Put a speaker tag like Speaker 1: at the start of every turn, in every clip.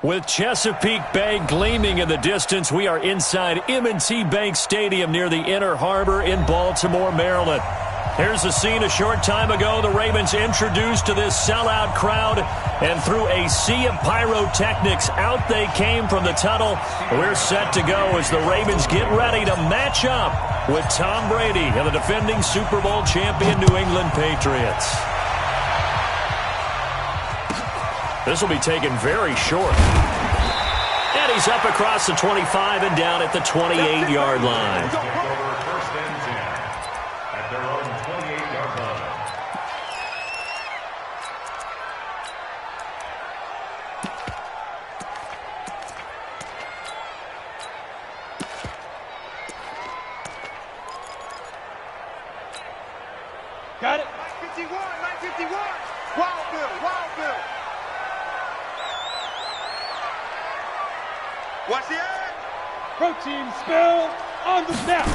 Speaker 1: With Chesapeake Bay gleaming in the distance, we are inside M&T Bank Stadium near the Inner Harbor in Baltimore, Maryland. Here's the scene a short time ago. The Ravens introduced to this sellout crowd, and through a sea of pyrotechnics, out they came from the tunnel. We're set to go as the Ravens get ready to match up with Tom Brady and the defending Super Bowl champion New England Patriots. This will be taken very short. And he's up across the 25 and down at the 28-yard line.
Speaker 2: First and 10 at their own 28-yard line.
Speaker 3: Got it.
Speaker 4: 951. Wild Bill. Watch the edge.
Speaker 3: Protein spill on the snap.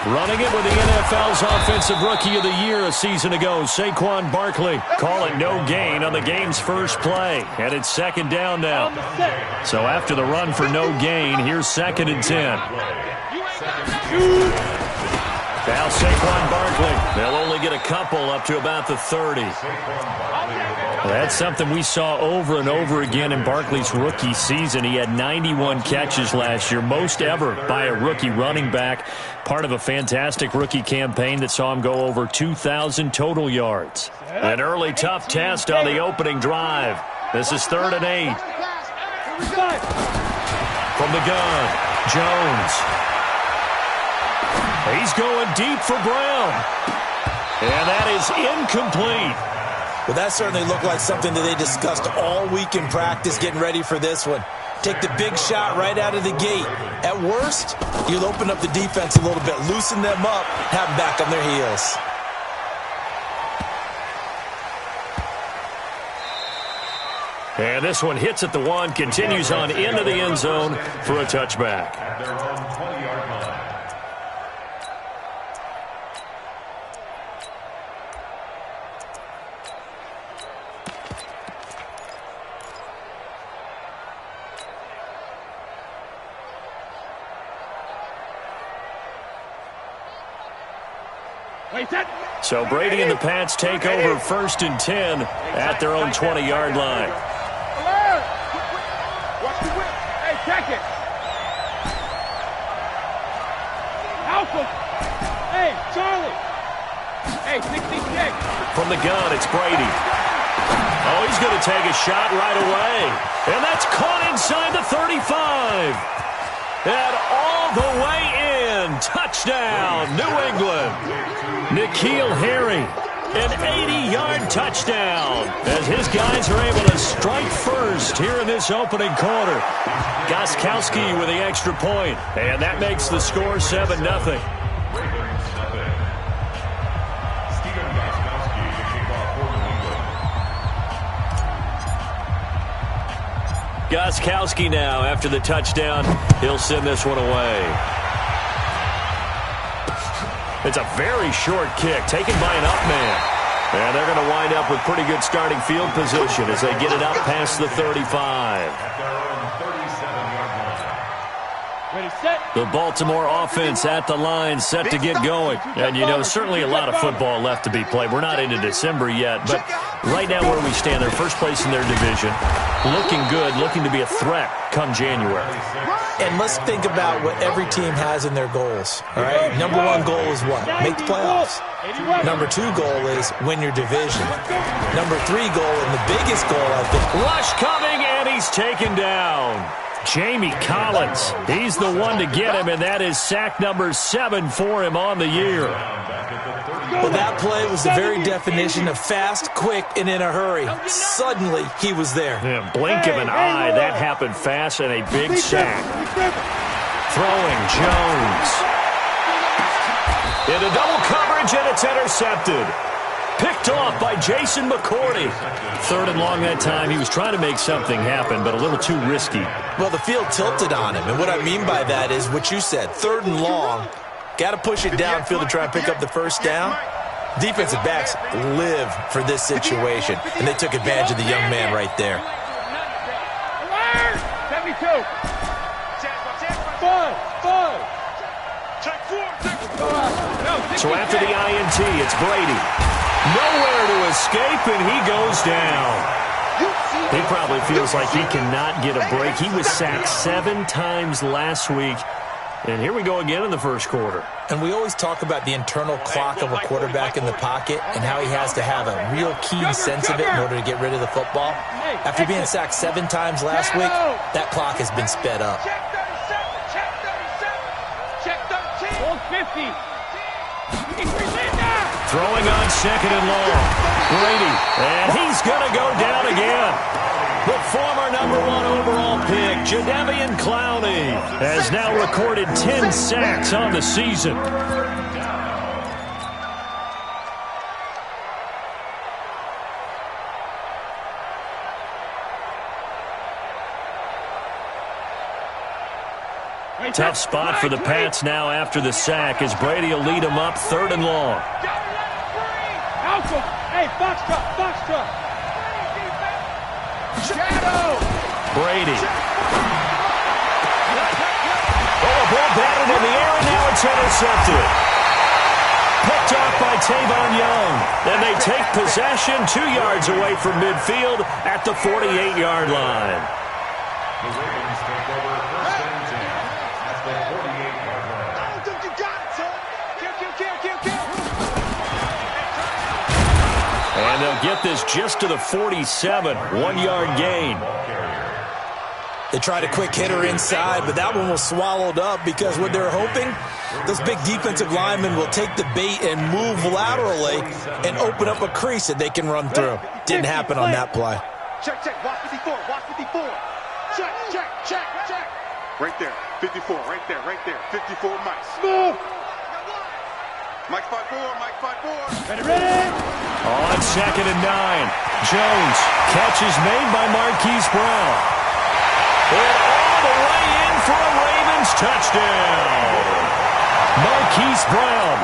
Speaker 1: Running it with the NFL's Offensive Rookie of the Year a season ago, Saquon Barkley. Call it no gain on the game's first play. And it's second down now. So after the run for no gain, here's second and 10. Now Saquon Barkley. They'll only get a couple up to about the 30. That's something we saw over and over again in Barkley's rookie season. He had 91 catches last year, most ever by a rookie running back. Part of a fantastic rookie campaign that saw him go over 2,000 total yards. An early tough test on the opening drive. This is 3rd and 8. From the gun, Jones. He's going deep for Brown. And that is incomplete.
Speaker 5: Well, that certainly looked like something that they discussed all week in practice getting ready for this one. Take the big shot right out of the gate. At worst, you'll open up the defense a little bit, loosen them up, have them back on their heels.
Speaker 1: And this one hits at the 1, continues on into the end zone for a touchback.
Speaker 2: At their own 20-yard line.
Speaker 1: So Brady and the Pats take over 1st and 10 at their own 20-yard line.
Speaker 3: Watch the whip. Hey, check it. Alpha. Hey, Charlie. Hey, 66.
Speaker 1: From the gun, it's Brady. Oh, he's going to take a shot right away. And that's caught inside the 35. And all the way in. Touchdown, New England. N'Keal Harry, an 80-yard touchdown as his guys are able to strike first here in this opening quarter. Gostkowski with the extra point, and that makes the score 7-0. Gostkowski now, after the touchdown, he'll send this one away. It's a very short kick, taken by an up man. And they're going to wind up with pretty good starting field position as they get it up past the 35. The Baltimore offense at the line, set to get going. And, you know, certainly a lot of football left to be played. We're not into December yet, but right now where we stand, they're first place in their division. Looking good, looking to be a threat come January.
Speaker 5: And let's think about what every team has in their goals. All right, number 1 goal is what? Make the playoffs. Number 2 goal is win your division. Number 3 goal, and the biggest goal, I think.
Speaker 1: Rush coming, and he's taken down. Jamie Collins, he's the one to get him, and that is sack number 7 for him on the year.
Speaker 5: Well, that play was the very definition of fast, quick, and in a hurry. Suddenly, he was there.
Speaker 1: Yeah, blink of an eye, that happened fast, and a big sack. Throwing Jones. Into double coverage, and it's intercepted. Picked off by Jason McCourty. 3rd and long that time. He was trying to make something happen, but a little too risky.
Speaker 5: Well, the field tilted on him, and what I mean by that is what you said. 3rd and long. Got to push it downfield to try and pick up the first down. Defensive backs live for this situation, and they took advantage of the young man right there.
Speaker 3: 2. 5.
Speaker 4: Check 4.
Speaker 1: So after the INT, it's Brady. Nowhere to escape, and he goes down. He probably feels like he cannot get a break. He was sacked 7 times last week. And here we go again in the first quarter.
Speaker 5: And we always talk about the internal clock of a quarterback in the pocket and how he has to have a real keen sense of it in order to get rid of the football. After being sacked 7 times last week, that clock has been sped up.
Speaker 3: Check 13. Hold 50.
Speaker 1: Throwing on 2nd and long. Brady, and he's going to go down again. The former #1 overall pick, Jadeveon Clowney, has now recorded 10 sacks on the season. Tough spot for the Pats now after the sack as Brady will lead them up 3rd and long.
Speaker 3: Hey, box truck. Shadow.
Speaker 1: Brady. Oh, a ball batted in the air, and now it's intercepted. Picked off by Tavon Young. And they take possession 2 yards away from midfield at the 48-yard line.
Speaker 2: The Ravens take over 1st and 10 at the 48-yard line.
Speaker 4: I don't think you got it, son. Kill.
Speaker 1: And they'll get this just to the 47, 1-yard gain.
Speaker 5: They tried a quick hitter inside, but that one was swallowed up because what they're hoping, those big defensive linemen will take the bait and move laterally and open up a crease that they can run through. Didn't happen on that play.
Speaker 4: Check. Watch 54. Check. Right there. 54. Right there. 54, Mike.
Speaker 3: Move.
Speaker 4: Mike 5-4.
Speaker 3: Ready.
Speaker 1: On 2nd and 9, Jones. Catch is made by Marquise Brown. And all the way in for a Ravens touchdown. Marquise Brown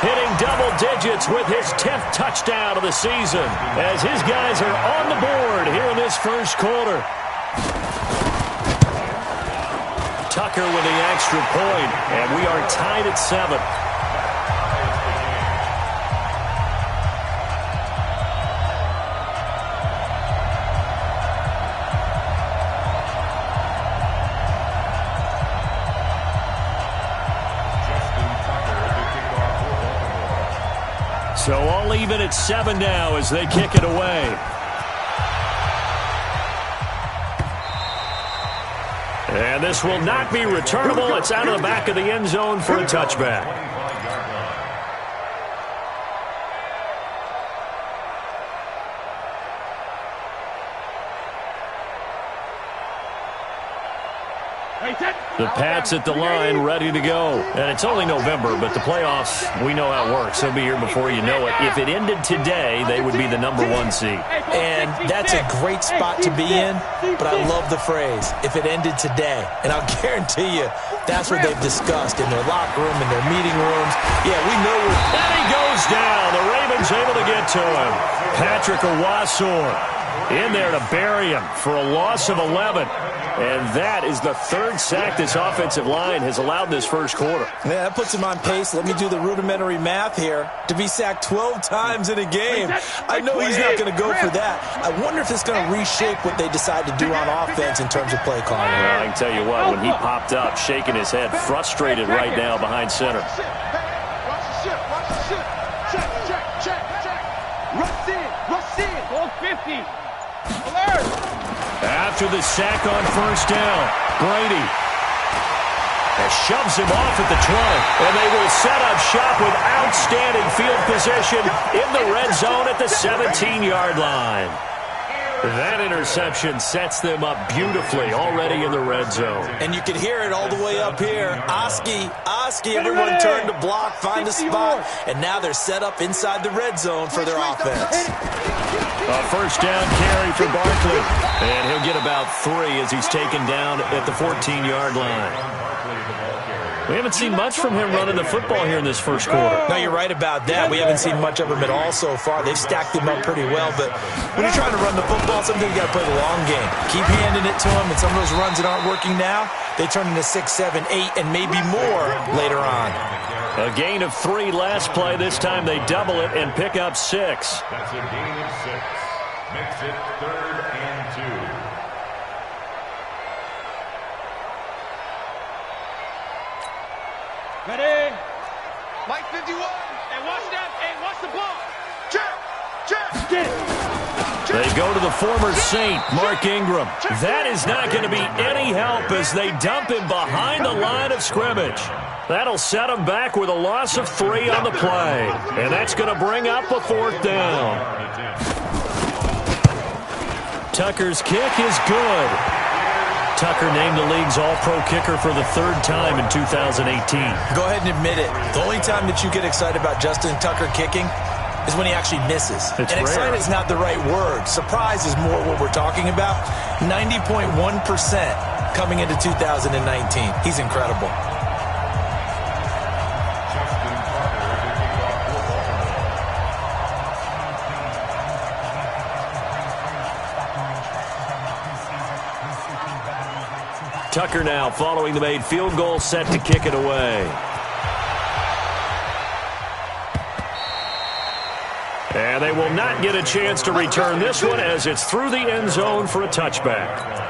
Speaker 1: hitting double digits with his 10th touchdown of the season as his guys are on the board here in this first quarter. Tucker with the extra point, and we are tied at 7. So all even at 7 now as they kick it away. And this will not be returnable. It's out of the back of the end zone for a touchback. The Pats at the line, ready to go. And it's only November, but the playoffs, we know how it works. They'll be here before you know it. If it ended today, they would be the #1 seed.
Speaker 5: And that's a great spot to be in, but I love the phrase, if it ended today. And I'll guarantee you, that's what they've discussed in their locker room, in their meeting rooms. Yeah, we know.
Speaker 1: And he goes down. The Ravens able to get to him. Patrick Owasor in there to bury him for a loss of 11. And that is the 3rd sack this offensive line has allowed this first quarter.
Speaker 5: Yeah, that puts him on pace. Let me do the rudimentary math here. To be sacked 12 times in a game, I know he's not going to go for that. I wonder if it's going to reshape what they decide to do on offense in terms of play calling.
Speaker 1: Well, I can tell you what, when he popped up, shaking his head, frustrated right now behind center.
Speaker 4: Watch the ship. Check. Rush in.
Speaker 3: Hold 50. Alert.
Speaker 1: After the sack on 1st down, Brady shoves him off at the 20, and they will set up shop with outstanding field position in the red zone at the 17-yard line. That interception sets them up beautifully already in the red zone.
Speaker 5: And you can hear it all the way up here. Oski, everyone turned to block, find a spot, and now they're set up inside the red zone for their offense.
Speaker 1: A 1st down carry for Barkley, and he'll get about 3 as he's taken down at the 14-yard line. We haven't seen much from him running the football here in this first quarter.
Speaker 5: No, you're right about that. We haven't seen much of him at all so far. They've stacked him up pretty well, but when you're trying to run the football, sometimes you got to play the long game. Keep handing it to him, and some of those runs that aren't working now, they turn into 6, 7, 8, and maybe more later on.
Speaker 1: A gain of 3 last play. This time they double it and pick up 6.
Speaker 2: That's a gain of 6. Makes it 3rd and 2.
Speaker 3: Ready? Mike 51. Hey, watch that. Hey, watch the ball. Check. Get it.
Speaker 1: They go to the former Saint, Mark Ingram. That is not going to be any help as they dump him behind the line of scrimmage. That'll set him back with a loss of 3 on the play. And that's going to bring up a 4th down. Tucker's kick is good. Tucker named the league's all-pro kicker for the 3rd time in 2018.
Speaker 5: Go ahead and admit it. The only time that you get excited about Justin Tucker kicking is when he actually misses.
Speaker 1: It's
Speaker 5: and excited is not the right word. Surprise is more what we're talking about. 90.1% coming into 2019. He's incredible.
Speaker 1: Tucker now following the made field goal, set to kick it away. And they will not get a chance to return this one as it's through the end zone for a touchback.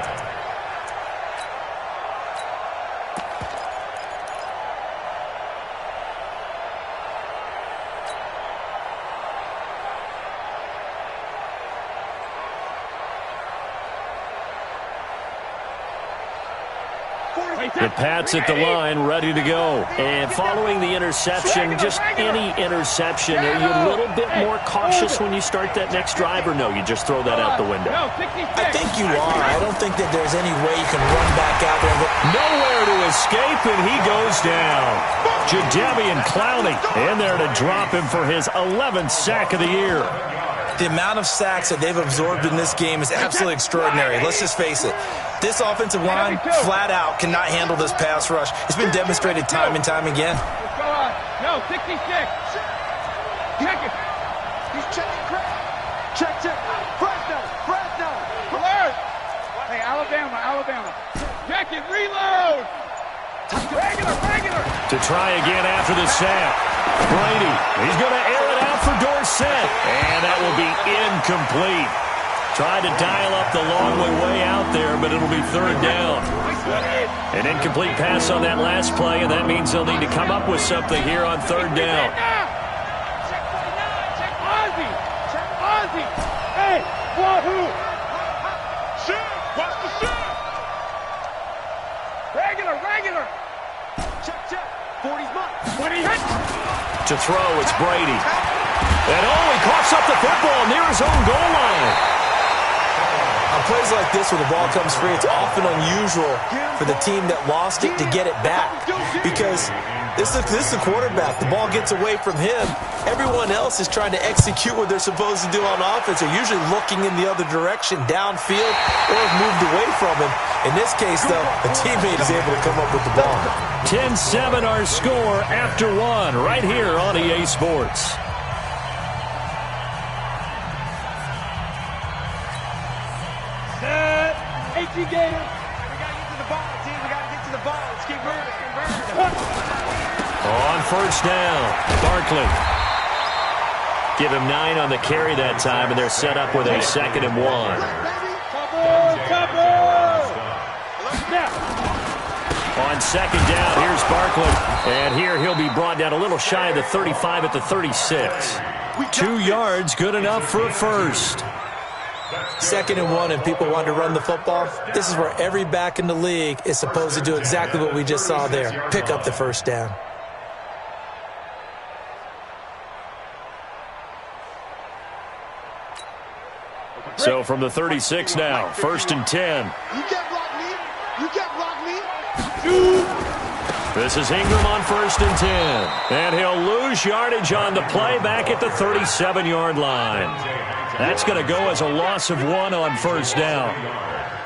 Speaker 1: The Pats at the line, ready to go. And following the interception, just any interception, are you a little bit more cautious when you start that next drive, or no, you just throw that out the window?
Speaker 5: I think you are. I don't think that there's any way you can run back out there.
Speaker 1: Nowhere to escape, and he goes down. Jadeveon Clowney in there to drop him for his 11th sack of the year.
Speaker 5: The amount of sacks that they've absorbed in this game is absolutely extraordinary. Let's just face it. This offensive line, flat out, cannot handle this pass rush. It's been demonstrated time and time again.
Speaker 3: Go on. No, 66. Check it. He's checking crap. Check. Fresno. Alert. Hey, Alabama. Check it. Reload. Regular.
Speaker 1: To try again after the sack. Brady, he's going to air it out for Dorsett. And that will be incomplete. Tried to dial up the long way out there, but it'll be 3rd down. An incomplete pass on that last play, and that means they'll need to come up with something here on 3rd down.
Speaker 3: Check Ozzy. Hey, wahoo. Shoot. Watch the shoot. Regular. Check. 40's mine. 20 hit.
Speaker 1: To throw, it's Brady. And he coughs up the football near his own goal line.
Speaker 5: On plays like this, when the ball comes free, it's often unusual for the team that lost it to get it back. Because this is the quarterback. The ball gets away from him. Everyone else is trying to execute what they're supposed to do on offense. They're usually looking in the other direction, downfield, or have moved away from him. In this case, though, a teammate is able to come up with the ball.
Speaker 1: 10-7 our score after 1 right here on EA Sports.
Speaker 3: Gator. We got to get to the ball, team. We got to get to the ball. Let's keep moving.
Speaker 1: On 1st down, Barkley. Give him 9 on the carry that time, and they're set up with a 2nd and 1.
Speaker 3: Cover!
Speaker 1: On 2nd down, here's Barkley. And here he'll be brought down a little shy of the 35 at the 36. 2 yards, good enough for a first.
Speaker 5: 2nd and 1, and people want to run the football. This is where every back in the league is supposed to do exactly what we just saw there. Pick up the 1st down.
Speaker 1: So from the 36 now, 1st and 10.
Speaker 3: You can't block me.
Speaker 1: This is Ingram on 1st and 10. And he'll lose yardage on the play back at the 37-yard line. That's going to go as a loss of 1 on 1st down.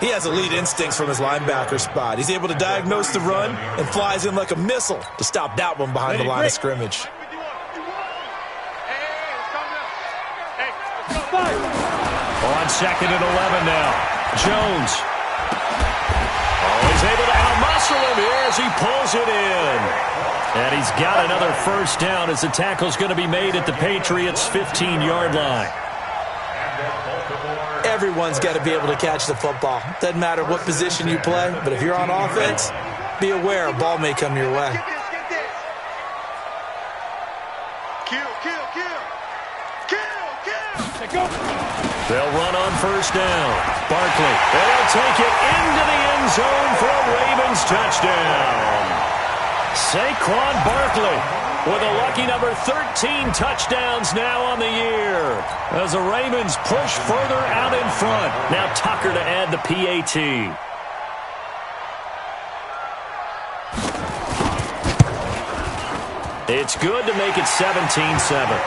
Speaker 5: He has elite instincts from his linebacker spot. He's able to diagnose the run and flies in like a missile to stop that one behind the line of scrimmage.
Speaker 1: On 2nd and 11 now. Jones. Oh, he's able to out-muscle him here as he pulls it in. And he's got another first down as the tackle's going to be made at the Patriots' 15-yard line.
Speaker 5: Everyone's got to be able to catch the football. Doesn't matter what position you play, but if you're on offense, be aware a ball may come your way.
Speaker 1: They'll run on first down. Barkley. They'll take it into the end zone for a Ravens touchdown. Saquon Barkley with a lucky number 13 touchdowns now on the year as the Ravens push further out in front. Now Tucker to add the PAT. It's good to make it 17-7.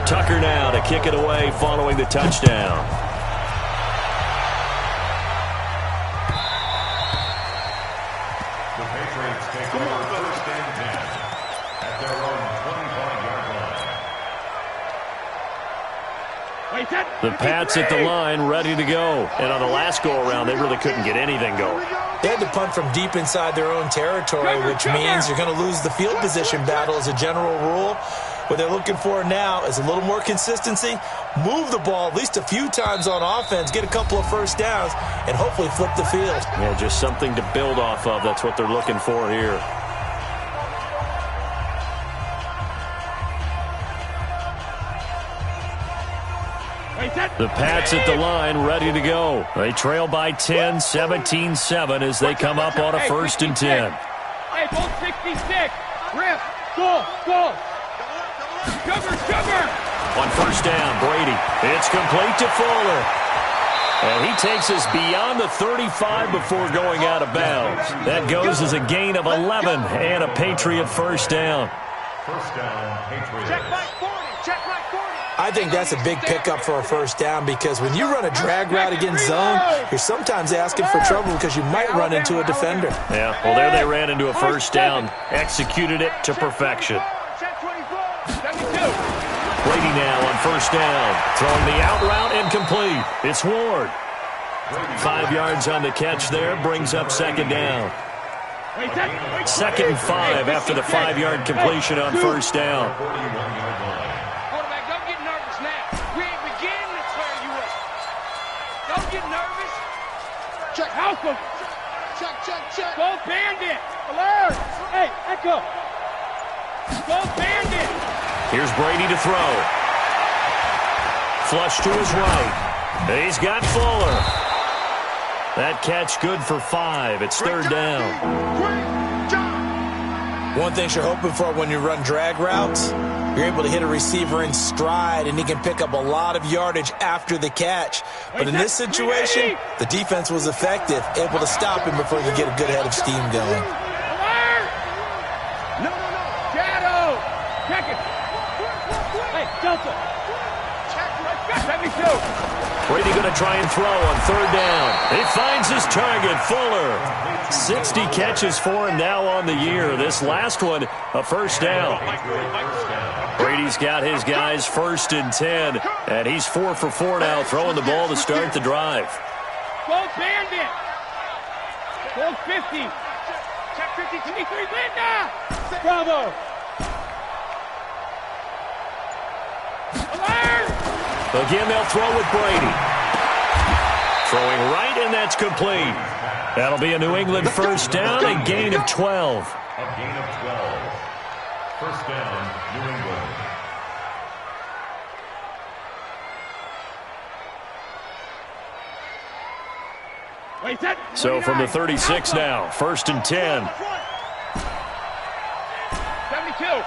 Speaker 1: Tucker now to kick it away following the touchdown.
Speaker 2: The Patriots take over first and 10 at their own 25-yard line.
Speaker 1: The Pats at the line ready to go. And on the last go-around, they really couldn't get anything going.
Speaker 5: They had to punt from deep inside their own territory, which means you're going to lose the field position battle as a general rule. What they're looking for now is a little more consistency, move the ball at least a few times on offense, get a couple of first downs, and hopefully flip the field.
Speaker 1: Yeah, just something to build off of. That's what they're looking for here. The Pats at the line ready to go. They trail by 10, 17-7 as they come up on a 1st and 10.
Speaker 3: Hey, goal 66. Rip. Go. Cover.
Speaker 1: On first down, Brady. It's complete to Fuller. And he takes us beyond the 35 before going out of bounds. That goes as a gain of 11 and a Patriot first down.
Speaker 2: First down, Patriots.
Speaker 3: Check right 40.
Speaker 5: I think that's a big pickup for a first down because when you run a drag route against zone, you're sometimes asking for trouble because you might run into a defender.
Speaker 1: Yeah, well, there they ran into a first down, executed it to perfection. Brady now on first down, throwing the out route incomplete. It's Ward. 5 yards on the catch there, brings up 2nd down. 2nd and 5 after the 5-yard completion on first down.
Speaker 3: Quarterback, don't get nervous now. We ain't beginning to tear you up. Don't get nervous. Check. House him. Check. Go Bandit. Alert. Hey, Echo. Go Bandit.
Speaker 1: Here's Brady to throw. Flush to his right. He's got Fuller. That catch good for 5. It's 3rd down.
Speaker 5: One thing you're hoping for when you run drag routes, you're able to hit a receiver in stride, and he can pick up a lot of yardage after the catch. But in this situation, the defense was effective, able to stop him before he could get a good head of steam going.
Speaker 3: No. Shadow. Check it. Hey, Delta. Check. 72.
Speaker 1: Brady going to try and throw on 3rd down. He finds his target, Fuller. 60 catches for him now on the year. This last one, a first down. Brady's got his guys 1st and 10, and he's 4 for 4 now, throwing the ball to start the drive.
Speaker 3: Go Bandit. Go 50. Check 50. 23. Linda. Bravo. Alert.
Speaker 1: Again, they'll throw with Brady. Throwing right, and that's complete. That'll be a New England first down, a gain of 12.
Speaker 2: A gain of 12. First down, New England.
Speaker 1: So from the 36 now, 1st and 10.
Speaker 3: 72.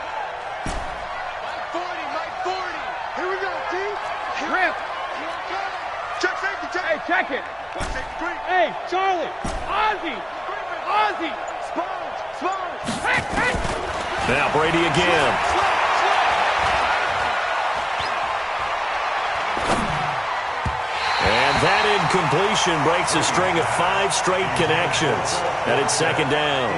Speaker 3: Mike 40. Here we go, T. Rip. Check safety, check. Hey, check it. Hey, Charlie. Ozzy. Sponge. Hey.
Speaker 1: Now Brady again. And that incompletion breaks a string of 5 straight connections. And it's second down.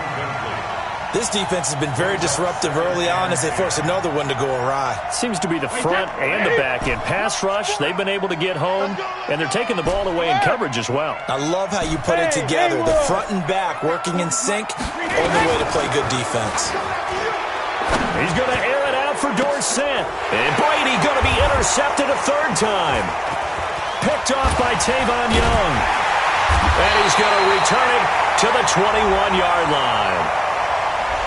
Speaker 5: This defense has been very disruptive early on as they force another one to go awry.
Speaker 1: Seems to be the front and the back end. Pass rush, they've been able to get home, and they're taking the ball away in coverage as well.
Speaker 5: I love how you put it together. The front and back working in sync, only way to play good defense.
Speaker 1: He's going to air it out for Dorsett. And Brady going to be intercepted a third time. Picked off by Tavon Young. And he's going to return it to the 21-yard line.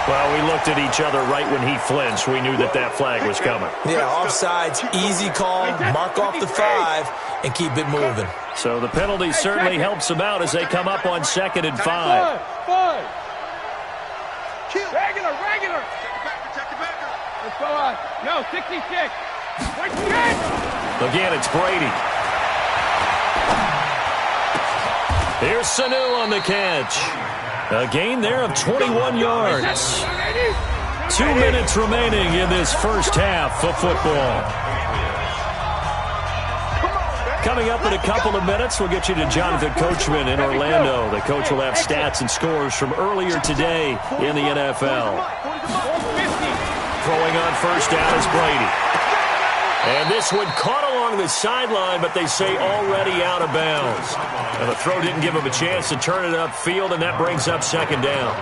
Speaker 1: Well, we looked at each other right when he flinched. We knew that that flag was coming.
Speaker 5: Yeah, offsides, easy call, mark off the 5, and keep it moving.
Speaker 1: So the penalty certainly helps them out as they come up on 2nd and 5.
Speaker 3: Regular. Protect the backer. Let's go on. No, 66.
Speaker 1: Again, it's Brady. Here's Sanu on the catch. A gain there of 21 yards. 2 minutes remaining in this first half of football. Coming up in a couple of minutes, we'll get you to Jonathan Coachman in Orlando. The coach will have stats and scores from earlier today in the NFL. Throwing on first down is Brady. And this one caught along the sideline, but they say already out of bounds. And the throw didn't give him a chance to turn it upfield, and that brings up second down.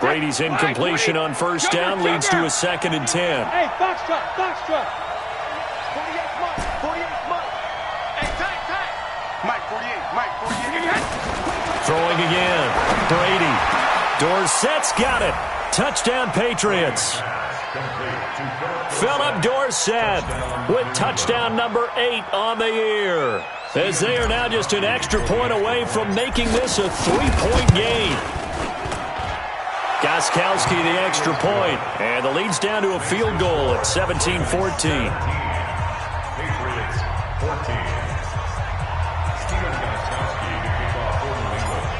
Speaker 1: Brady's incompletion on first down leads to a 2nd and 10.
Speaker 3: Hey, box truck. 48 Mike. Hey, tight.
Speaker 4: Mike 48.
Speaker 1: Throwing again. Brady. Dorsett's got it. Touchdown, Patriots. Philip Dorsett with touchdown number 8 on the year. As they are now just an extra point away from making this a 3-point game. Gostkowski the extra point, and the lead's down to a field goal at 17-14.
Speaker 2: Patriots 14.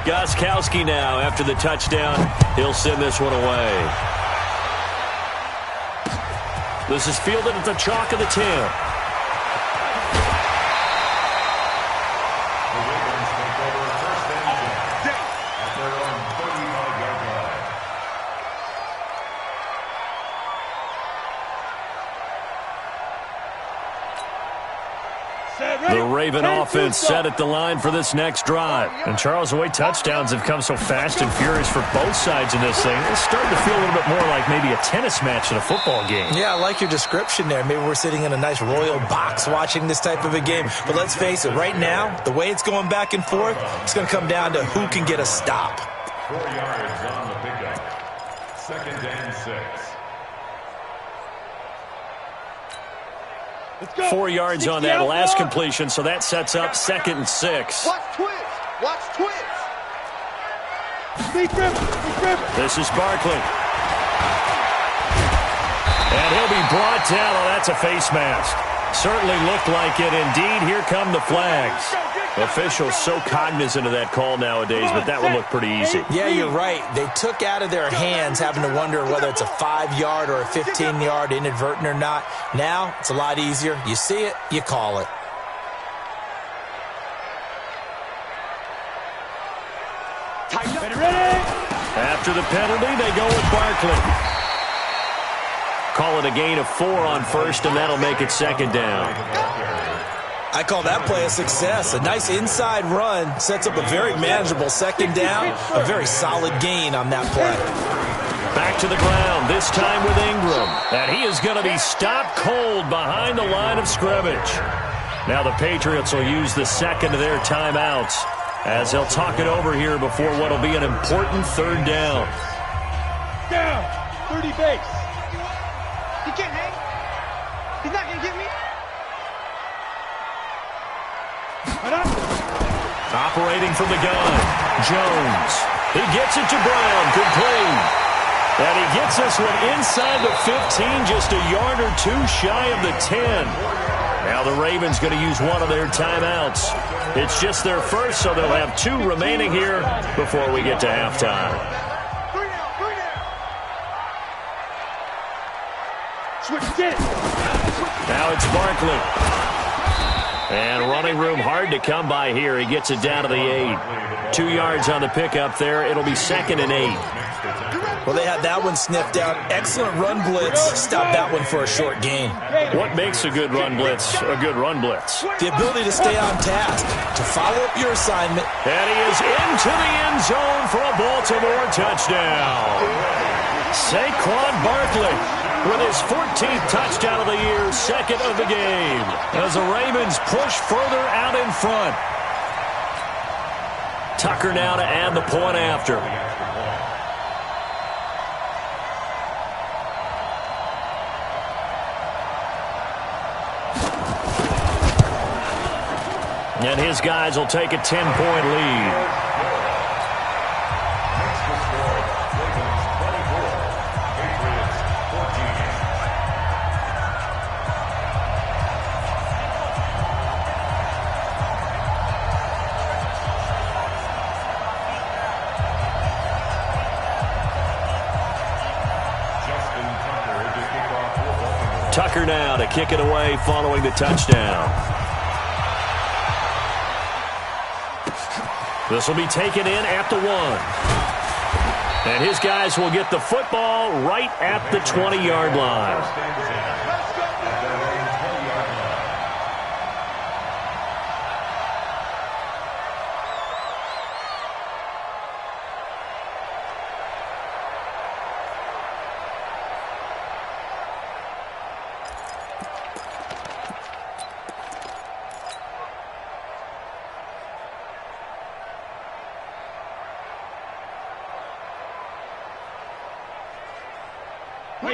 Speaker 1: Gostkowski now after the touchdown. He'll send this one away. This is fielded at the chalk of the 10. The Raven offense set at the line for this next drive. And Charles, the way touchdowns have come so fast and furious for both sides in this thing, it's starting to feel a little bit more like maybe a tennis match in a football game.
Speaker 5: Yeah, I like your description there. Maybe we're sitting in a nice royal box watching this type of a game. But let's face it, right now, the way it's going back and forth, it's going to come down to who can get a stop.
Speaker 2: 4 yards on the pickup. 2nd and 6.
Speaker 1: 4 yards on that last completion, so that sets up 2nd and 6.
Speaker 4: Watch twist.
Speaker 1: This is Barkley. And he'll be brought down. Oh, that's a face mask. Certainly looked like it. Indeed, here come the flags. Officials so cognizant of that call nowadays, but that would look pretty easy.
Speaker 5: Yeah, you're right. They took out of their hands having to wonder whether it's a 5-yard or a 15-yard inadvertent or not. Now, it's a lot easier. You see it, you call it.
Speaker 1: After the penalty, they go with Barkley. Call it a gain of 4 on first, and that'll make it 2nd down.
Speaker 5: I call that play a success. A nice inside run sets up a very manageable 2nd down. A very solid gain on that play.
Speaker 1: Back to the ground, this time with Ingram. And he is going to be stopped cold behind the line of scrimmage. Now the Patriots will use the second of their timeouts as they'll talk it over here before what will be an important 3rd down.
Speaker 3: Down, 30 base. He can't hang. He's not going to get me.
Speaker 1: Operating from the gun, Jones. He gets it to Brown, complete. And he gets this one inside the 15, just a yard or two shy of the 10. Now the Ravens going to use one of their timeouts. It's just their first, so they'll have 2 remaining here before we get to halftime. Now it's Barkley. And running room hard to come by here. He gets it down to the 8. 2 yards on the pickup there. It'll be 2nd and 8.
Speaker 5: Well, they had that one sniffed out. Excellent run blitz. Stop that one for a short gain.
Speaker 1: What makes a good run blitz a good run blitz?
Speaker 5: The ability to stay on task, to follow up your assignment.
Speaker 1: And he is into the end zone for a Baltimore touchdown. Saquon Barkley with his 14th touchdown of the year, 2nd of the game, as the Ravens push further out in front. Tucker now to add the point after. And his guys will take a 10-point lead. Tucker now to kick it away following the touchdown. This will be taken in at the 1. And his guys will get the football right at the 20-yard line.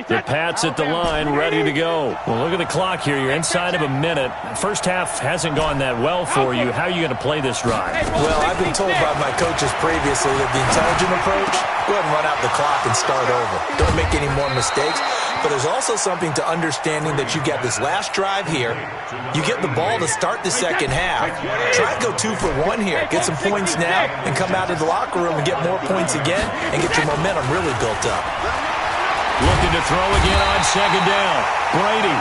Speaker 1: The Pats at the line, ready to go. Well, look at the clock here. You're inside of a minute. First half hasn't gone that well for you. How are you going to play this drive?
Speaker 5: Well, I've been told by my coaches previously that the intelligent approach, go ahead and run out the clock and start over. Don't make any more mistakes. But there's also something to understanding that you get this last drive here. You get the ball to start the second half. Try and go 2 for 1 here. Get some points now and come out of the locker room and get more points again and get your momentum really built up.
Speaker 1: Looking to throw again on 2nd down. Brady.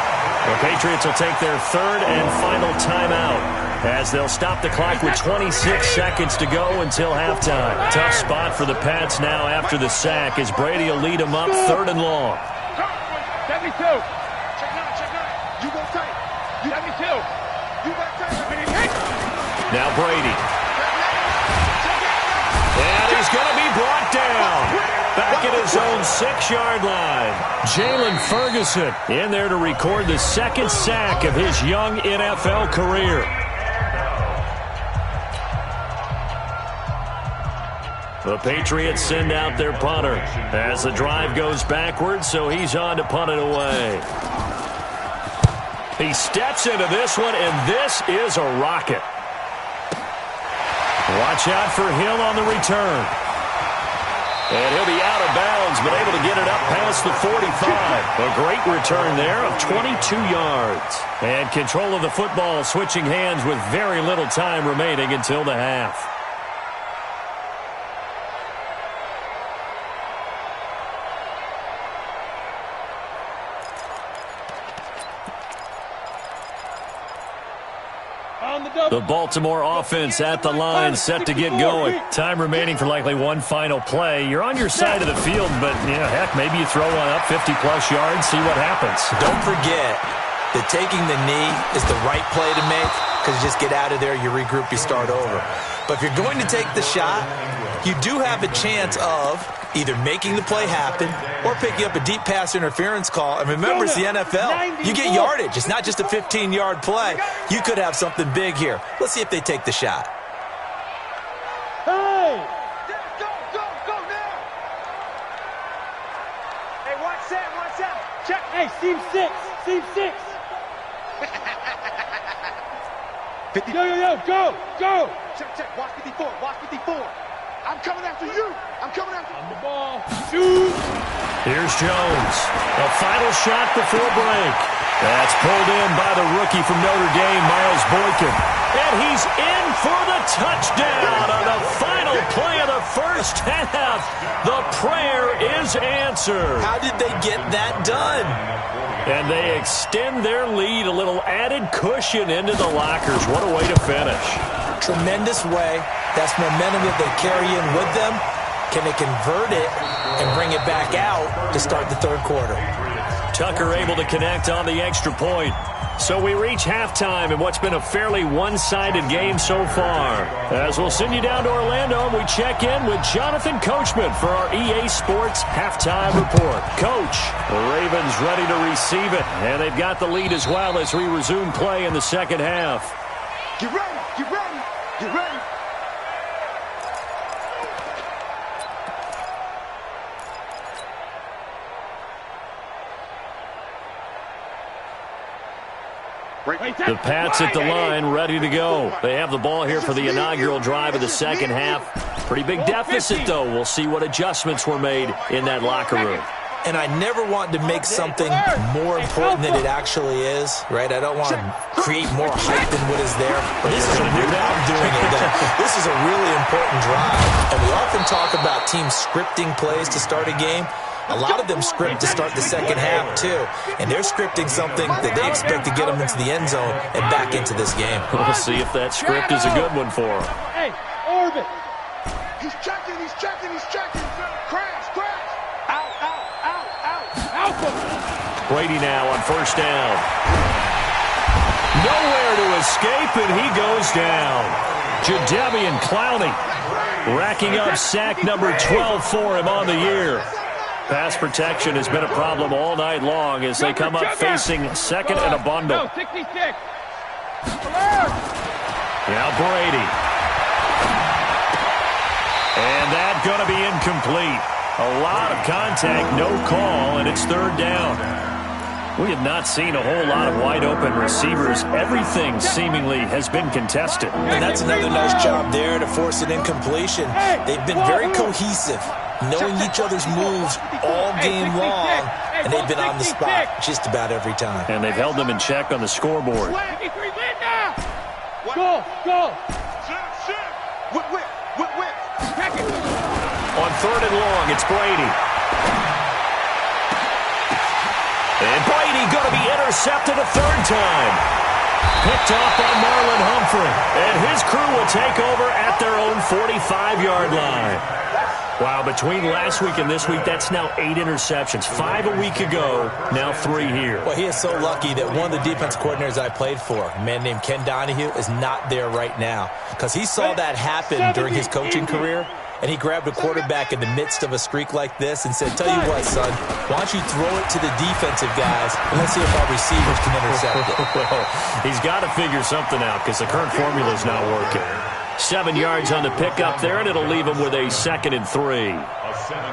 Speaker 1: The Patriots will take their 3rd and final timeout as they'll stop the clock with 26 seconds to go until halftime. Tough spot for the Pats now after the sack as Brady will lead them up 3rd and long.
Speaker 3: 72. Check 9. You go tight. 72. You go tight.
Speaker 1: Now Brady. And he's going to be brought down. Back at his own 6-yard line. Jalen Ferguson in there to record the 2nd sack of his young NFL career. The Patriots send out their punter as the drive goes backwards, so he's on to punt it away. He steps into this one, and this is a rocket. Watch out for Hill on the return. And he'll be out of bounds, but able to get it up past the 45. A great return there of 22 yards. And control of the football switching hands with very little time remaining until the half. The Baltimore offense at the line, set to get going. Time remaining for likely one final play. You're on your side of the field, but, heck, maybe you throw one up 50-plus yards, see what happens.
Speaker 5: Don't forget that taking the knee is the right play to make because you just get out of there, you regroup, you start over. But if you're going to take the shot, you do have a chance of either making the play happen or picking up a deep pass interference call. And remember, it's the NFL. You get yardage. It's not just a 15-yard play. You could have something big here. Let's see if they take the shot.
Speaker 3: Hey! Go now! Hey, watch out. Check. Hey, seam 6. 50. Yo, go! Check. Watch 54.
Speaker 4: I'm coming after you. I'm coming after you.
Speaker 3: On the ball. Shoot.
Speaker 1: Here's Jones. A final shot before break. That's pulled in by the rookie from Notre Dame, Miles Boykin. And he's in for the touchdown on the final play of the first half. The prayer is answered.
Speaker 5: How did they get that done?
Speaker 1: And they extend their lead, a little added cushion into the lockers. What a way to finish.
Speaker 5: Tremendous way. That's momentum that they carry in with them. Can they convert it and bring it back out to start the third quarter?
Speaker 1: Tucker able to connect on the extra point. So we reach halftime in what's been a fairly one-sided game so far. As we'll send you down to Orlando, and we check in with Jonathan Coachman for our EA Sports Halftime Report. Coach, the Ravens ready to receive it, and they've got the lead as well as we resume play in the second half.
Speaker 4: Get ready. Get ready. Get ready.
Speaker 1: The Pats at the line, ready to go. They have the ball here for the inaugural drive of the second half. Pretty big deficit, though. We'll see what adjustments were made in that locker room.
Speaker 5: And I never want to make something more important than it actually is, right? I don't want to create more hype than what is there. But this is a really, I'm doing it, though. This is a really important drive. And we often talk about teams scripting plays to start a game. A lot of them script to start the second half, too. And they're scripting something that they expect to get them into the end zone and back into this game.
Speaker 1: We'll see if that script is a good one for them.
Speaker 3: Hey, Orbit.
Speaker 4: He's checking. He's checking. He's checking. Crash. Crash. Out. Out. Out. Out.
Speaker 3: Alpha.
Speaker 1: Brady now on first down. Nowhere to escape, and he goes down. Jadeveon Clowney racking up sack number 12 for him on the year. Pass protection has been a problem all night long as they come up facing second and a bundle.
Speaker 3: 66.
Speaker 1: Now Brady. And that's going to be incomplete. A lot of contact, no call, and it's third down. We have not seen a whole lot of wide-open receivers. Everything seemingly has been contested.
Speaker 5: And that's another nice job there to force an incompletion. They've been very cohesive, knowing each other's moves all game long, and they've been on the spot just about every time.
Speaker 1: And they've held them in check on the scoreboard.
Speaker 3: Go, go.
Speaker 4: Whip.
Speaker 1: On third and long, it's Brady. And Brady going to be intercepted a third time. Picked off by Marlon Humphrey. And his crew will take over at their own 45-yard line. Wow, between last week and this week, that's now 8 interceptions. 5 a week ago, now 3 here.
Speaker 5: Well, he is so lucky that one of the defense coordinators I played for, a man named Ken Donahue, is not there right now. Because he saw that happen during his coaching career, and he grabbed a quarterback in the midst of a streak like this and said, tell you what, son, why don't you throw it to the defensive guys, and let's see if our receivers can intercept it.
Speaker 1: Well, he's got to figure something out because the current formula is not working. 7 yards on the pickup there, and it'll leave him with a 2nd and 3.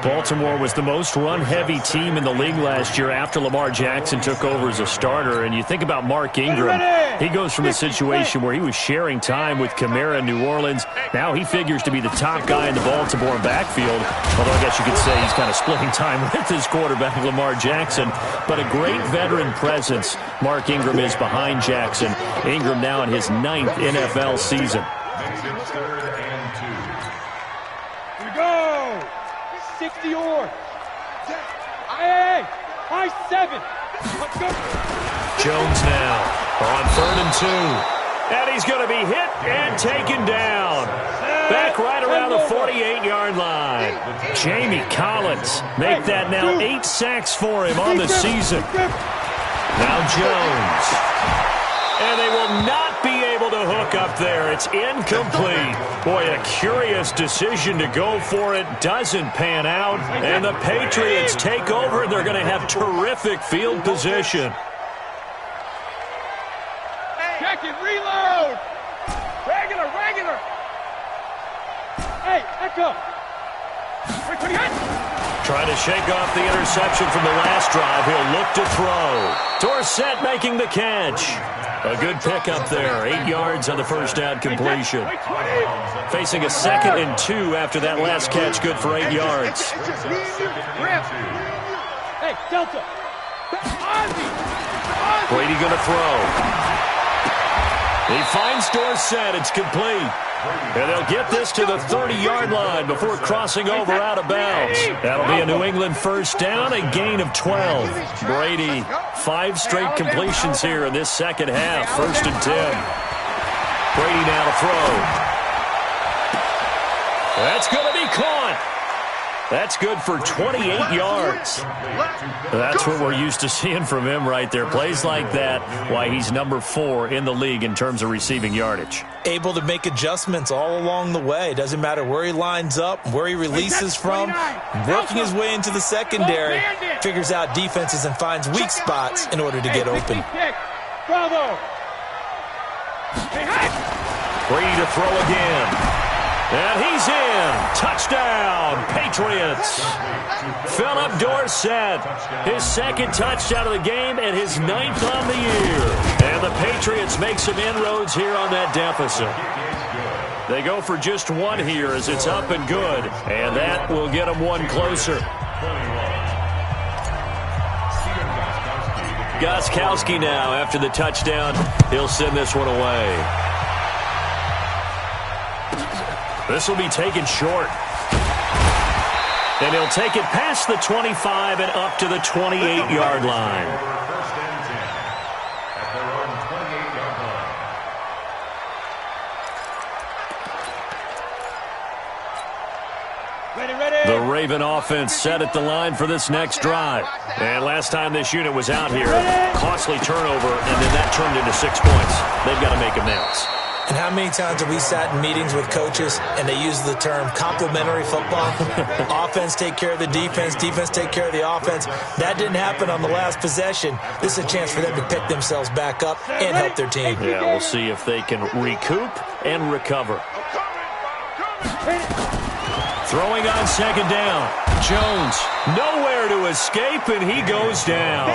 Speaker 1: Baltimore was the most run-heavy team in the league last year after Lamar Jackson took over as a starter. And you think about Mark Ingram. He goes from a situation where he was sharing time with Kamara in New Orleans. Now he figures to be the top guy in the Baltimore backfield. Although I guess you could say he's kind of splitting time with his quarterback, Lamar Jackson. But a great veteran presence. Mark Ingram is behind Jackson. Ingram now in his 9th NFL season.
Speaker 2: It's third and 2.
Speaker 3: Here we go. 60 or. Hey, high 7. Let's go.
Speaker 1: Jones now on 3rd and 2. And he's going to be hit and taken down. Back right around the 48-yard line. Jamie Collins make that now 8 sacks for him on the season. Now Jones. And they will not be able to hook up there. It's incomplete. Boy, a curious decision to go for it. Doesn't pan out. And the Patriots take over. They're going to have terrific field position.
Speaker 3: Check it, reload. Regular. Hey, echo.
Speaker 1: Trying to shake off the interception from the last drive. He'll look to throw. Dorsett making the catch. A good pickup there. 8 yards on the first down completion. Facing a 2nd and 2 after that last catch, good for 8 yards.
Speaker 3: Hey, Delta.
Speaker 1: Brady going to throw. He finds Dorsett. It's complete. And they'll get this to the 30-yard line before crossing over out of bounds. That'll be a New England first down, a gain of 12. Brady, 5 straight completions here in this second half. 1st and 10. Brady now to throw. That's going to be caught. That's good for 28 yards. That's what we're used to seeing from him right there. Plays like that, why he's number 4 in the league in terms of receiving yardage.
Speaker 5: Able to make adjustments all along the way. Doesn't matter where he lines up, where he releases from. Working his way into the secondary. Figures out defenses and finds weak spots in order to get open.
Speaker 3: Bravo.
Speaker 1: Brady to throw again. And he's in. Touchdown, Patriots. Philip Dorsett, his 2nd touchdown of the game and his 9th on the year. And the Patriots make some inroads here on that deficit. They go for just 1 here as it's up and good. And that will get them 1 closer. Gostkowski now after the touchdown. He'll send this one away. This will be taken short. And he'll take it past the 25 and up to the 28-yard line. The Raven offense set at the line for this next drive. And last time this unit was out here, costly turnover, and then that turned into 6 points. They've got to make amends.
Speaker 5: And how many times have we sat in meetings with coaches and they use the term complementary football? Offense take care of the defense, defense take care of the offense. That didn't happen on the last possession. This is a chance for them to pick themselves back up and help their team.
Speaker 1: Yeah, we'll see if they can recoup and recover. Throwing on 2nd down. Jones, nowhere to escape, and he goes down.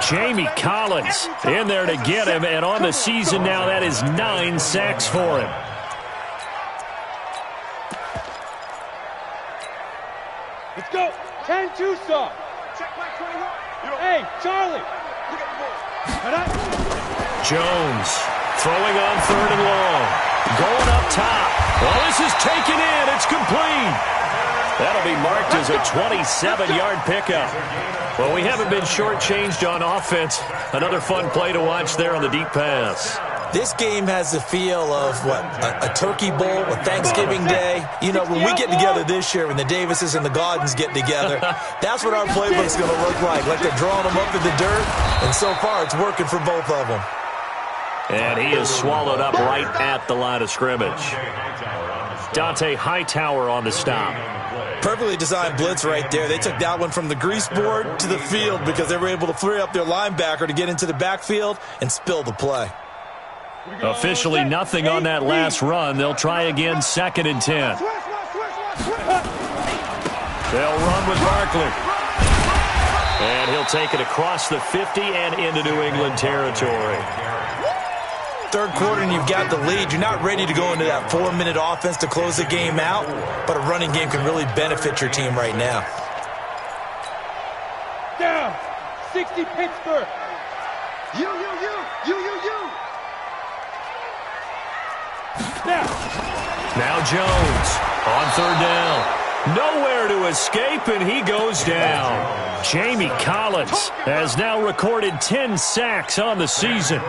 Speaker 1: Jamie Collins in there to get him, and on the season now, that is 9 sacks for him.
Speaker 3: Let's go. 10-2 saw. Hey, Charlie.
Speaker 1: Jones throwing on 3rd and long. Going up top. Well, this is taken in. It's complete. That'll be marked as a 27-yard pickup. Well, we haven't been shortchanged on offense. Another fun play to watch there on the deep pass.
Speaker 5: This game has the feel of, a turkey bowl, a Thanksgiving Day. You know, when we get together this year, when the Davises and the Gaudens get together, that's what our playbook's going to look like they're drawing them up in the dirt. And so far, it's working for both of them.
Speaker 1: And he is swallowed up right at the line of scrimmage. Dante Hightower on the stop.
Speaker 5: Perfectly designed blitz right there. They took that one from the grease board to the field because they were able to free up their linebacker to get into the backfield and spill the play.
Speaker 1: Officially nothing on that last run. They'll try again, 2nd and 10. They'll run with Barkley. And he'll take it across the 50 and into New England territory.
Speaker 5: 3rd quarter and you've got the lead. You're not ready to go into that 4-minute offense to close the game out, but a running game can really benefit your team right now.
Speaker 3: Down. 60 Pittsburgh. You.
Speaker 1: Now Jones on 3rd down. Nowhere to escape, and he goes down. Jamie Collins has now recorded 10 sacks on the season.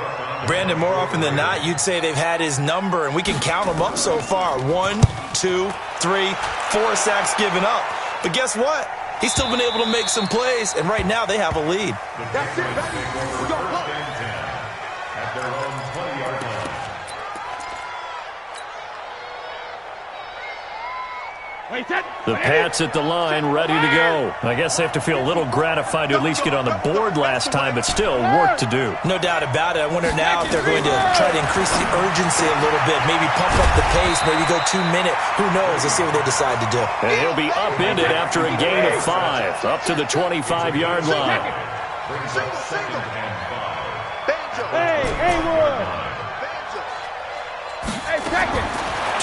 Speaker 5: Brandon, more often than not, you'd say they've had his number, and we can count them up so far. 1, 2, 3, 4 sacks given up. But guess what? He's still been able to make some plays, and right now they have a lead.
Speaker 4: That's it, baby. Go.
Speaker 2: At their own 20-yard line.
Speaker 1: The Pats at the line, ready to go. I guess they have to feel a little gratified to at least get on the board last time, but still work to do.
Speaker 5: No doubt about it. I wonder now if they're going to try to increase the urgency a little bit, maybe pump up the pace, maybe go 2-minute. Who knows? Let's see what they decide to do.
Speaker 1: And he'll be upended after a gain of 5, up to the 25-yard line.
Speaker 2: Brings up 2nd and 5.
Speaker 3: Hey, Haywood. Hey, second.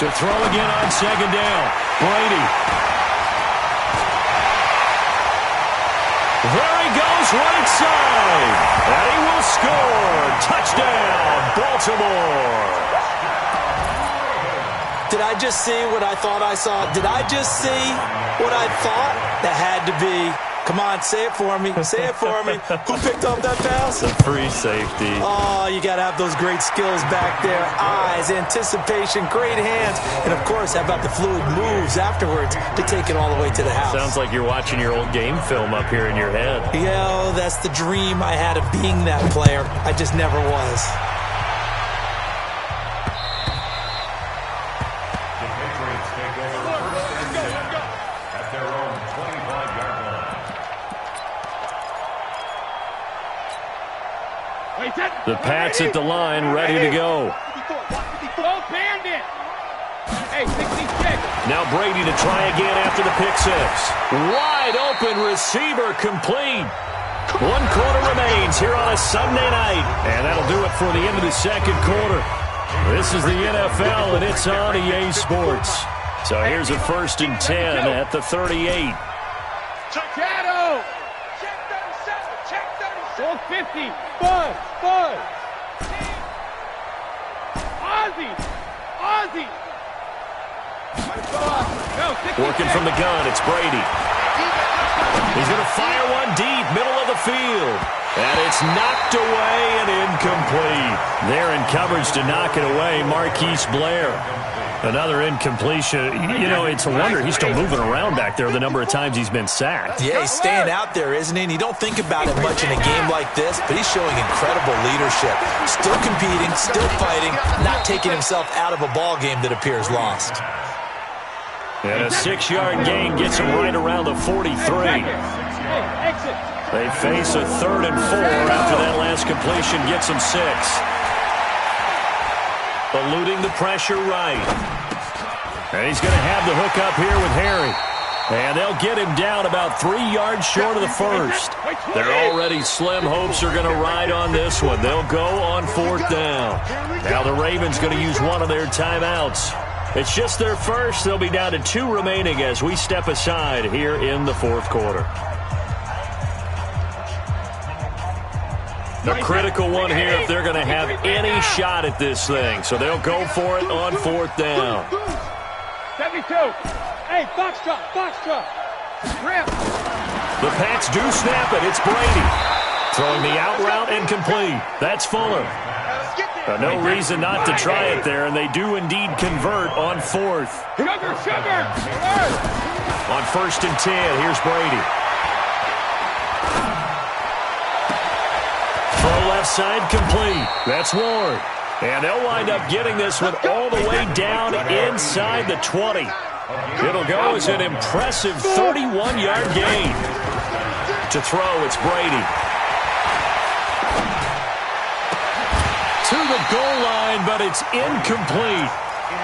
Speaker 1: To throw again on second down. Brady. There he goes, right side. And he will score. Touchdown, Baltimore.
Speaker 5: Did I just see what I thought I saw? Did I just see what I thought? That had to be. Come on, say it for me. Say it for me. Who picked up that pass?
Speaker 1: The free safety.
Speaker 5: Oh, you got to have those great skills back there. Eyes, anticipation, great hands. And, of course, how about the fluid moves afterwards to take it all the way to the house?
Speaker 1: Sounds like you're watching your old game film up here in your head.
Speaker 5: Yeah, that's the dream I had of being that player. I just never was.
Speaker 2: The Patriots take over first and 10 at their own 25-yard line.
Speaker 1: The Pats at the line, ready to go.
Speaker 3: Go Bandit. Hey, 66.
Speaker 1: Now Brady to try again after the pick six. Wide open receiver complete. 1 quarter remains here on a Sunday night. And that'll do it for the end of the second quarter. This is the NFL, and it's on EA Sports. So here's a 1st and 10 at the 38.
Speaker 3: Shadow. Check 37. Check 37. 50. Bud. Ozzy.
Speaker 1: Working from the gun, it's Brady. He's going to fire one deep, middle of the field. And it's knocked away and incomplete. There in coverage to knock it away, Marquise Blair. Another incompletion. You know, it's a wonder he's still moving around back there the number of times he's been sacked.
Speaker 5: Yeah, he's staying out there, isn't he? And you don't think about it much in a game like this, but he's showing incredible leadership. Still competing, still fighting, not taking himself out of a ball game that appears lost.
Speaker 1: And a 6-yard gain gets him right around the 43. They face a 3rd and 4 after that last completion gets him 6. Eluding the pressure right. And he's going to have the hook up here with Harry. And they'll get him down about 3 yards short of the first. Their already slim hopes are going to ride on this one. They'll go on 4th down. Now the Ravens going to use one of their timeouts. It's just their first. They'll be down to 2 remaining as we step aside here in the 4th quarter. A critical one here if they're going to have any shot at this thing. So they'll go for it on 4th down.
Speaker 3: 72. Hey, box drop. Rip.
Speaker 1: The Pats do snap it. It's Brady. Throwing the out route incomplete. That's Fuller. No reason not to try it there, and they do indeed convert on 4th.
Speaker 3: Sugar.
Speaker 1: On 1st and 10, here's Brady. Throw left side complete. That's Ward. And they'll wind up getting this one all the way down inside the 20. It'll go as an impressive 31-yard gain. To throw, it's Brady. To the goal line, but it's incomplete.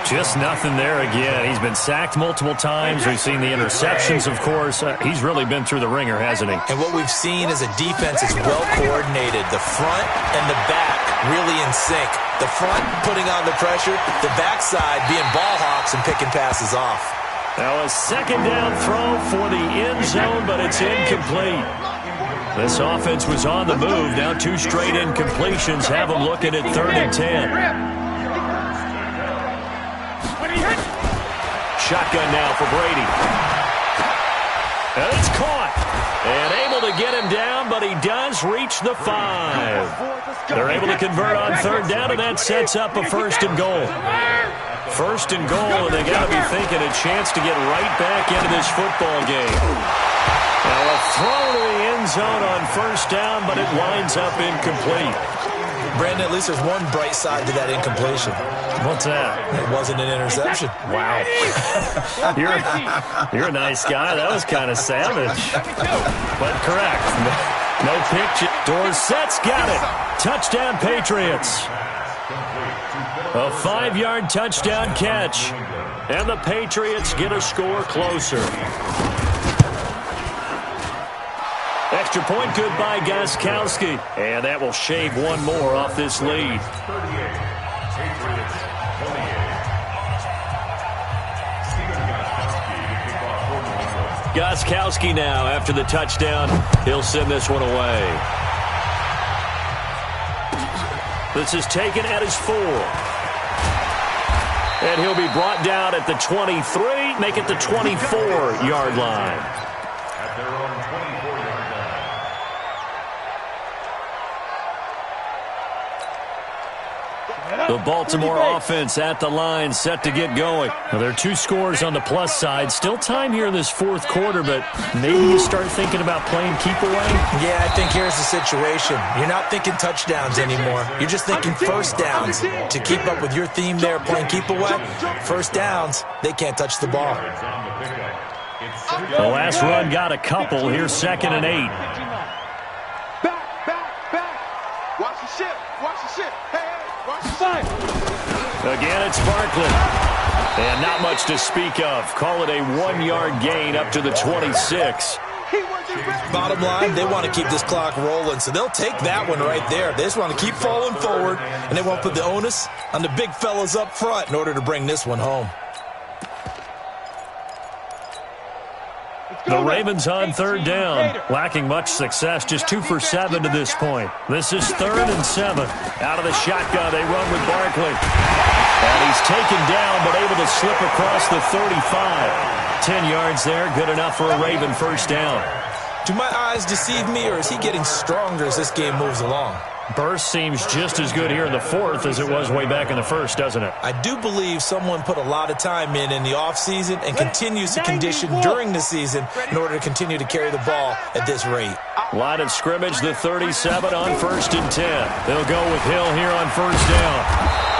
Speaker 1: Just nothing there again. He's been sacked multiple times. We've seen the interceptions, of course. He's really been through the ringer, hasn't he?
Speaker 5: And what we've seen is a defense is well coordinated. The front and the back really in sync. The front putting on the pressure, the backside being ball hawks and picking passes off.
Speaker 1: Now a 2nd down throw for the end zone, but it's incomplete. This offense was on the move. Now 2 straight incompletions have them looking at 3rd and 10. Shotgun now for Brady. And it's caught. And able to get him down, but he does reach the 5. They're able to convert on 3rd down, and that sets up a 1st and goal. 1st and goal, and they got to be thinking a chance to get right back into this football game. Now a throw to the end zone on 1st down, but it winds up incomplete.
Speaker 5: Brandon, at least there's one bright side to that incompletion.
Speaker 1: What's that?
Speaker 5: It wasn't an interception.
Speaker 1: Wow. You're a nice guy. That was kind of savage. But correct. No pitch. Dorsett's got it. Touchdown, Patriots. A 5-yard touchdown catch. And the Patriots get a score closer. extra point, good by Gostkowski. And that will shave one more off this lead.
Speaker 2: 38. Patriots 28.
Speaker 1: Gostkowski now after the touchdown. He'll send this one away. This is taken at his 4. And he'll be brought down at the 23, make it the 24-yard line.
Speaker 2: At their own 24-yard line.
Speaker 1: The Baltimore offense at the line, set to get going. Now, there are 2 scores on the plus side. Still time here in this fourth quarter, but maybe you start thinking about playing keep away?
Speaker 5: Yeah, I think here's the situation. You're not thinking touchdowns anymore. You're just thinking first downs. To keep up with your theme there, playing keep away, first downs, they can't touch the ball.
Speaker 1: The last run got a couple. Here's 2nd and 8.
Speaker 4: Back. Watch the shit. Watch the shit. Hey.
Speaker 1: Again, it's Barkley. And not much to speak of. Call it a 1-yard gain up to the 26.
Speaker 5: Bottom line, they want to keep this clock rolling, so they'll take that one right there. They just want to keep falling forward, and they won't put the onus on the big fellas up front in order to bring this one home.
Speaker 1: The Ravens on 3rd down. Lacking much success, just 2 for 7 to this point. This is 3rd and 7. Out of the shotgun, they run with Barkley. And he's taken down, but able to slip across the 35. 10 yards there, good enough for a Raven first down.
Speaker 5: Do my eyes deceive me, or is he getting stronger as this game moves along?
Speaker 1: Burst seems just as good here in the 4th as it was way back in the 1st, doesn't it?
Speaker 5: I do believe someone put a lot of time in the offseason and continues to condition during the season in order to continue to carry the ball at this rate.
Speaker 1: Line of scrimmage, the 37 on 1st and 10. They'll go with Hill here on 1st down.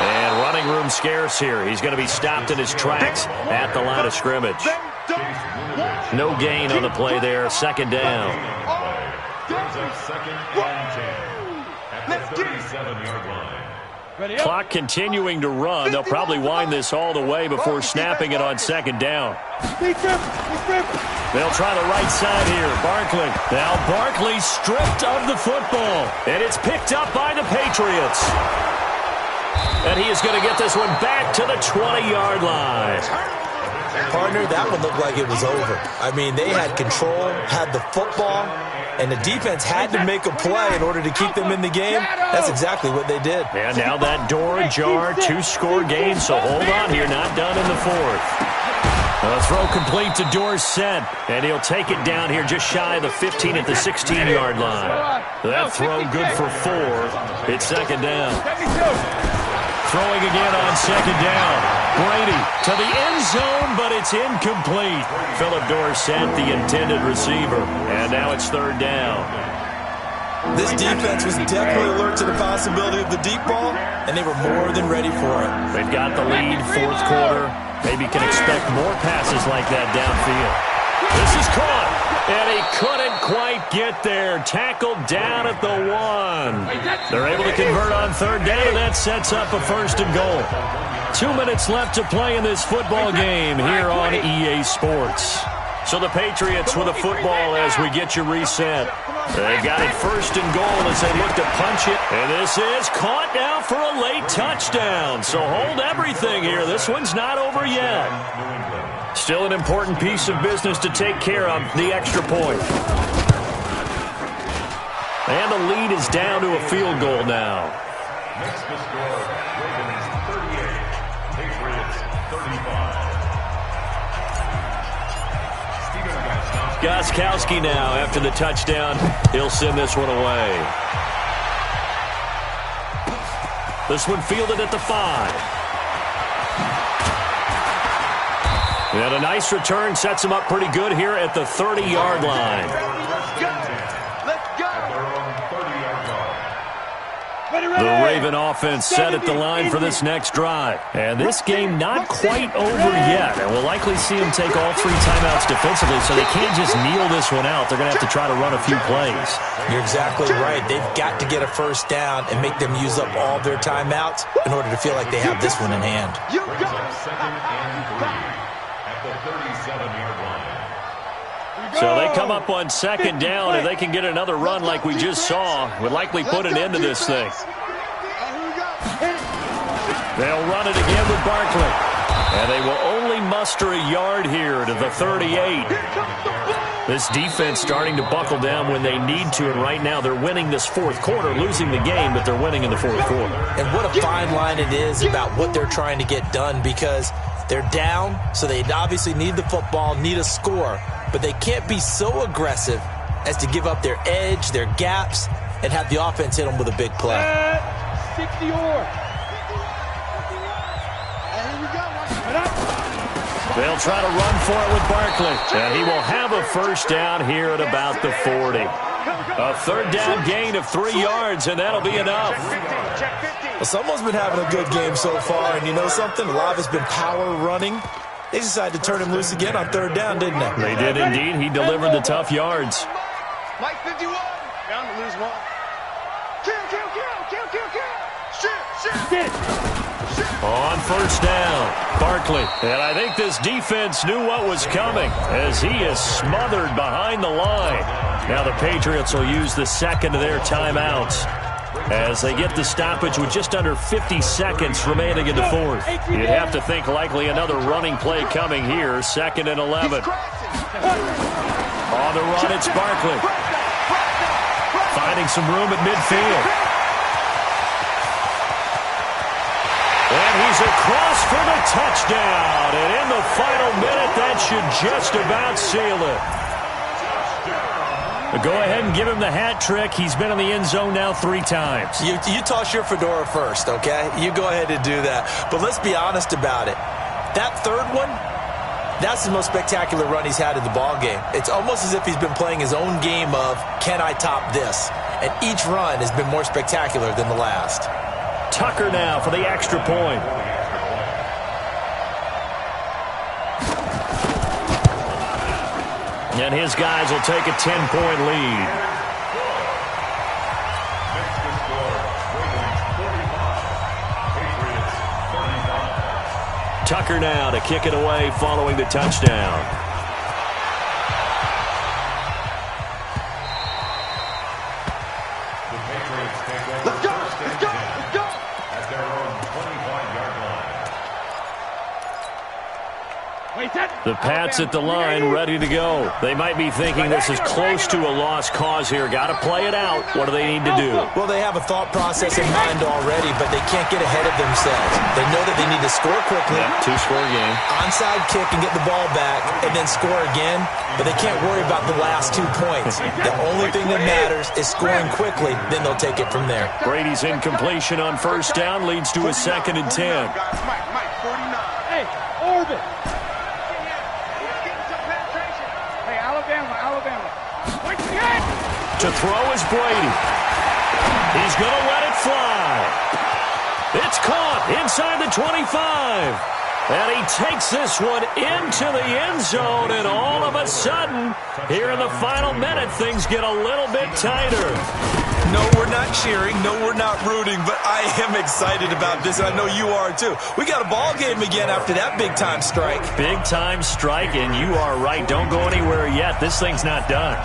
Speaker 1: And running room scarce here. He's going to be stopped in his tracks at the line of scrimmage. No gain on the play there. 2nd down.
Speaker 2: Brings up 2nd and 10. At the 37-yard line.
Speaker 1: Clock continuing to run. They'll probably wind this all the way before snapping it on 2nd down. They'll try the right side here. Barkley. Now Barkley stripped of the football. And it's picked up by the Patriots. And he is going to get this one back to the 20-yard line.
Speaker 5: Partner, that one looked like it was over. I mean, they had control, had the football, and the defense had to make a play in order to keep them in the game. That's exactly what they did.
Speaker 1: And now that door ajar, 2-score game, so hold on here, not done in the 4th. The throw complete to Dorsett, and he'll take it down here just shy of the 15 at the 16-yard line. That throw good for 4. It's 2nd down. Throwing again on 2nd down. Brady to the end zone, but it's incomplete. Philip Dorsett, the intended receiver. And now it's 3rd down.
Speaker 5: This defense was definitely alert to the possibility of the deep ball, and they were more than ready for it.
Speaker 1: They've got the lead, 4th quarter. Maybe can expect more passes like that downfield. This is caught, and he couldn't quite get there. Tackled down at the 1. They're able to convert on 3rd down, and that sets up a 1st and goal. 2 minutes left to play in this football game here on EA Sports. So the Patriots with a football as we get you reset. They've got it 1st and goal as they look to punch it. And this is caught now for a late touchdown. So hold everything here. This one's not over yet. Still an important piece of business to take care of, the extra point. And the lead is down to a field goal now.
Speaker 2: Makes the score. Ravens 38. Patriots 35.
Speaker 1: Gostkowski now after the touchdown. He'll send this one away. This one fielded at the 5. And a nice return sets him up pretty good here at the 30-yard line. The Raven offense set at the line for this next drive. And this game not quite over yet. And we'll likely see them take all 3 timeouts defensively, so they can't just kneel this one out. They're going to have to try to run a few plays.
Speaker 5: You're exactly right. They've got to get a 1st down and make them use up all their timeouts in order to feel like they have this one in hand.
Speaker 2: Brings up 2nd and 3 at the 37-yard line.
Speaker 1: So they come up on second down, and they can get another run like we just saw. Would likely put an end to this thing. They'll run it again with Barkley. And they will only muster a yard here to the 38. This defense starting to buckle down when they need to, and right now they're winning this fourth quarter, losing the game, but they're winning in the fourth quarter.
Speaker 5: And what a fine line it is about what they're trying to get done, because they're down, so they obviously need the football, need a score, but they can't be so aggressive as to give up their edge, their gaps, and have the offense hit them with a big play.
Speaker 3: 60 or.
Speaker 1: They'll try to run for it with Barkley. And he will have a first down here at about the 40. A third down gain of 3 yards, and that'll be enough.
Speaker 5: Well, someone's been having a good game so far, and you know something? A lot of it's been power running. They decided to turn him loose again on third down, didn't they?
Speaker 1: They did indeed. He delivered the tough yards.
Speaker 4: Mike 51. Down to lose one. Kill. Shoot.
Speaker 1: On first down, Barkley. And I think this defense knew what was coming as he is smothered behind the line. Now the Patriots will use the second of their timeouts as they get the stoppage with just under 50 seconds remaining in the fourth. You'd have to think likely another running play coming here, 2nd and 11. On the run, it's Barkley. Finding some room at midfield. And he's across for the touchdown. And in the final minute, that should just about seal it. Go ahead and give him the hat trick. He's been in the end zone now 3 times.
Speaker 5: You toss your fedora first, okay? You go ahead and do that. But let's be honest about it. That third one, that's the most spectacular run he's had in the ball game. It's almost as if he's been playing his own game of, can I top this? And each run has been more spectacular than the last.
Speaker 1: Tucker now for the extra point. And his guys will take a 10-point lead. Tucker now to kick it away following the touchdown.
Speaker 4: Let's go. At their own 25-yard line.
Speaker 1: The Pats at the line, ready to go. They might be thinking this is close to a lost cause here. Got to play it out. What do they need to do?
Speaker 5: Well, they have a thought process in mind already, but they can't get ahead of themselves. They know that they need to score quickly.
Speaker 1: Yeah, 2-score game.
Speaker 5: Onside kick and get the ball back, and then score again. But they can't worry about the last 2 points. The only thing that matters is scoring quickly. Then they'll take it from there.
Speaker 1: Brady's incompletion on first down leads to a 2nd and 10.
Speaker 4: Mike, 49.
Speaker 3: Hey, Orbit. Hey, Alabama.
Speaker 1: To throw is Brady. He's going to let it fly. It's caught inside the 25. And he takes this one into the end zone, and all of a sudden, here in the final minute, things get a little bit tighter.
Speaker 5: No, we're not cheering. No, we're not rooting, but I am excited about this, and I know you are too. We got a ball game again after that big-time strike.
Speaker 1: Big-time strike, and you are right. Don't go anywhere yet. This thing's not done.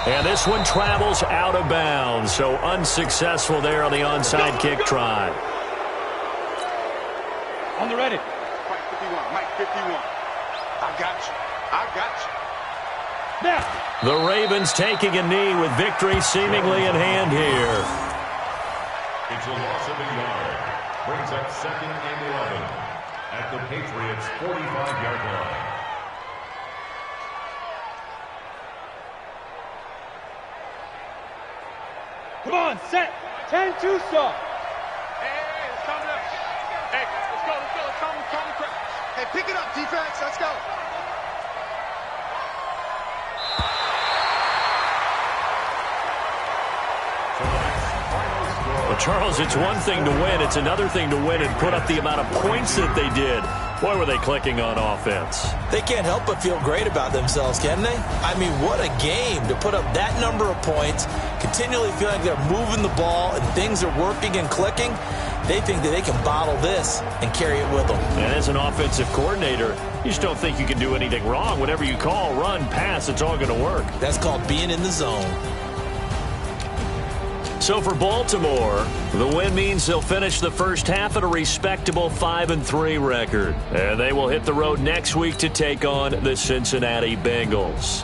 Speaker 1: And this one travels out of bounds, so unsuccessful there on the onside kick try.
Speaker 3: On the ready.
Speaker 4: Mike 51. I got you.
Speaker 3: Now.
Speaker 1: The Ravens taking a knee with victory seemingly in hand here.
Speaker 2: It's a loss of a yard. Brings up 2nd and 11 at the Patriots' 45-yard line.
Speaker 3: Come on, set. 10-2 stop.
Speaker 4: Hey, it's coming up. Hey, let's go. Calm quick. Hey, pick it up, defense. Let's go.
Speaker 1: Well, Charles, it's one thing to win. It's another thing to win and put up the amount of points that they did. Boy, were they clicking on offense.
Speaker 5: They can't help but feel great about themselves, can they? I mean, what a game to put up that number of points, continually feeling like they're moving the ball and things are working and clicking. They think that they can bottle this and carry it with them.
Speaker 1: And as an offensive coordinator, you just don't think you can do anything wrong. Whatever you call, run, pass, it's all going to work.
Speaker 5: That's called being in the zone.
Speaker 1: So for Baltimore, the win means they'll finish the first half at a respectable 5-3 record. And they will hit the road next week to take on the Cincinnati Bengals.